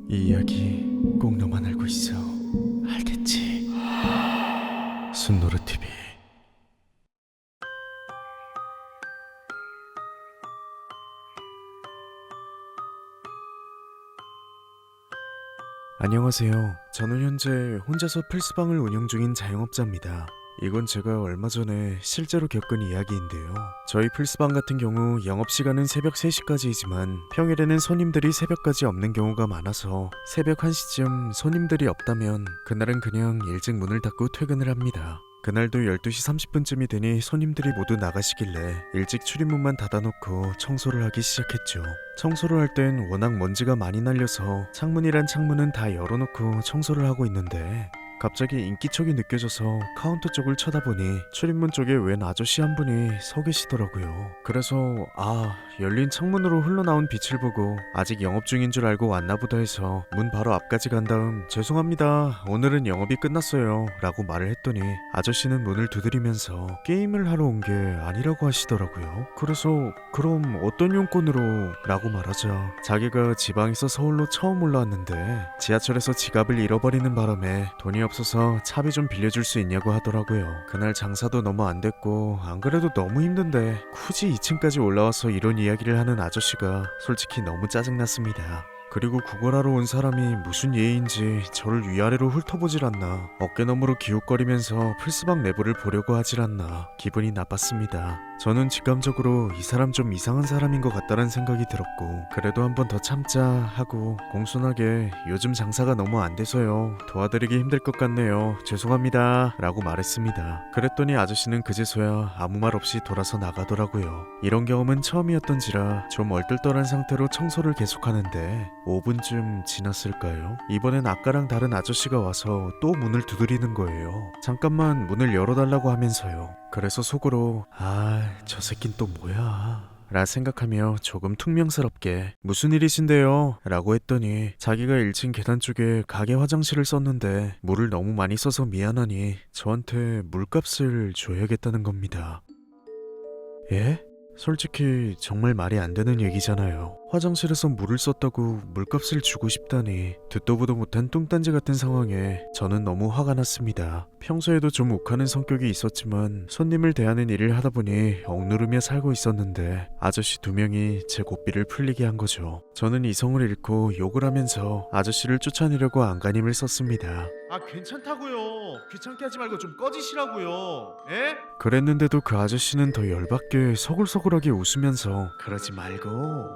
이 이야기 꼭 너만 알고 있어. 알겠지? 순노르TV. 안녕하세요. 저는 현재 혼자서 플스방을 운영 중인 자영업자입니다. 이건 제가 얼마 전에 실제로 겪은 이야기인데요. 저희 플스방 같은 경우 영업시간은 새벽 3시까지이지만 평일에는 손님들이 새벽까지 없는 경우가 많아서 새벽 1시쯤 손님들이 없다면 그날은 그냥 일찍 문을 닫고 퇴근을 합니다. 그날도 12시 30분쯤이 되니 손님들이 모두 나가시길래 일찍 출입문만 닫아놓고 청소를 하기 시작했죠. 청소를 할 땐 워낙 먼지가 많이 날려서 창문이란 창문은 다 열어놓고 청소를 하고 있는데 갑자기 인기척이 느껴져서 카운터 쪽을 쳐다보니 출입문 쪽에 웬 아저씨 한 분이 서 계시더라고요. 그래서 열린 창문으로 흘러나온 빛을 보고 아직 영업 중인 줄 알고 왔나보다 해서 문 바로 앞까지 간 다음 죄송합니다, 오늘은 영업이 끝났어요 라고 말을 했더니 아저씨는 문을 두드리면서 게임을 하러 온 게 아니라고 하시더라고요. 그래서 그럼 어떤 용건으로? 라고 말하자 자기가 지방에서 서울로 처음 올라왔는데 지하철에서 지갑을 잃어버리는 바람에 돈이 없어서 차비 좀 빌려줄 수 있냐고 하더라고요. 그날 장사도 너무 안 됐고 안 그래도 너무 힘든데 굳이 2층까지 올라와서 이런 이야기를 하는 아저씨가 솔직히 너무 짜증났습니다. 그리고 구걸하러 온 사람이 무슨 예인지 저를 위아래로 훑어보질 않나, 어깨너머로 기웃거리면서 플스방 내부를 보려고 하질 않나 기분이 나빴습니다. 저는 직감적으로 이 사람 좀 이상한 사람인 것 같다는 생각이 들었고 그래도 한 번 더 참자 하고 공손하게 요즘 장사가 너무 안 돼서요, 도와드리기 힘들 것 같네요, 죄송합니다 라고 말했습니다. 그랬더니 아저씨는 그제서야 아무 말 없이 돌아서 나가더라고요. 이런 경험은 처음이었던지라 좀 얼떨떨한 상태로 청소를 계속하는데 5분쯤 지났을까요? 이번엔 아까랑 다른 아저씨가 와서 또 문을 두드리는 거예요. 잠깐만 문을 열어달라고 하면서요. 그래서 속으로 저 새낀 또 뭐야 라 생각하며 조금 퉁명스럽게 무슨 일이신데요? 라고 했더니 자기가 1층 계단 쪽에 가게 화장실을 썼는데 물을 너무 많이 써서 미안하니 저한테 물값을 줘야겠다는 겁니다. 예? 솔직히 정말 말이 안 되는 얘기잖아요. 화장실에서 물을 썼다고 물값을 주고 싶다니 듣도 보도 못한 뚱딴지 같은 상황에 저는 너무 화가 났습니다. 평소에도 좀 욱하는 성격이 있었지만 손님을 대하는 일을 하다 보니 억누르며 살고 있었는데 아저씨 2명이 제 고삐를 풀리게 한 거죠. 저는 이성을 잃고 욕을 하면서 아저씨를 쫓아내려고 안간힘을 썼습니다. 괜찮다고요. 귀찮게 하지 말고 좀 꺼지시라고요. 에? 그랬는데도 그 아저씨는 더 열받게 서글서글하게 웃으면서 그러지 말고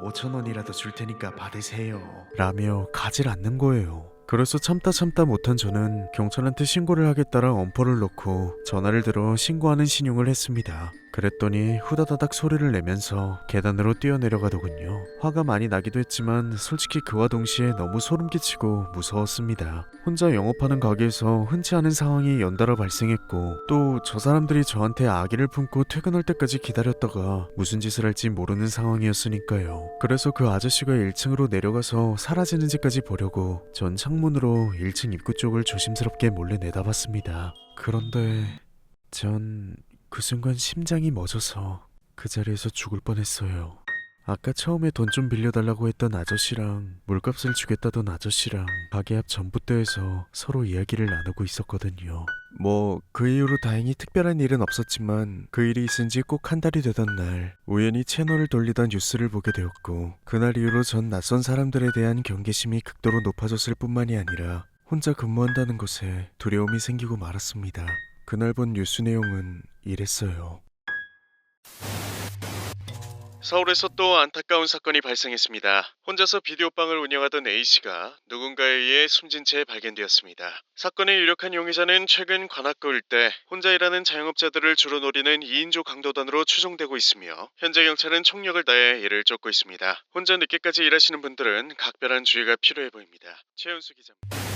5,000원이라도 줄 테니까 받으세요 라며 가질 않는 거예요. 그래서 참다 못한 저는 경찰한테 신고를 하겠다라 엄포를 놓고 전화를 들어 신고하는 신용을 했습니다. 그랬더니 후다다닥 소리를 내면서 계단으로 뛰어내려가더군요. 화가 많이 나기도 했지만 솔직히 그와 동시에 너무 소름 끼치고 무서웠습니다. 혼자 영업하는 가게에서 흔치 않은 상황이 연달아 발생했고 또 저 사람들이 저한테 악의를 품고 퇴근할 때까지 기다렸다가 무슨 짓을 할지 모르는 상황이었으니까요. 그래서 그 아저씨가 1층으로 내려가서 사라지는지까지 보려고 전 창문으로 1층 입구 쪽을 조심스럽게 몰래 내다봤습니다. 그런데 전 그 순간 심장이 멎어서 그 자리에서 죽을 뻔했어요. 아까 처음에 돈 좀 빌려달라고 했던 아저씨랑 물값을 주겠다던 아저씨랑 가게 앞 전봇대에서 서로 이야기를 나누고 있었거든요. 그 이후로 다행히 특별한 일은 없었지만 그 일이 있은 지 꼭 한 달이 되던 날 우연히 채널을 돌리던 뉴스를 보게 되었고 그날 이후로 전 낯선 사람들에 대한 경계심이 극도로 높아졌을 뿐만이 아니라 혼자 근무한다는 것에 두려움이 생기고 말았습니다. 그날 본 뉴스 내용은 이랬어요. 서울에서 또 안타까운 사건이 발생했습니다. 혼자서 비디오방을 운영하던 A씨가 누군가에 의해 숨진 채 발견되었습니다. 사건의 유력한 용의자는 최근 관악구 일대 혼자 일하는 자영업자들을 주로 노리는 2인조 강도단으로 추정되고 있으며 현재 경찰은 총력을 다해 이를 쫓고 있습니다. 혼자 늦게까지 일하시는 분들은 각별한 주의가 필요해 보입니다. 최윤수 기자입니다.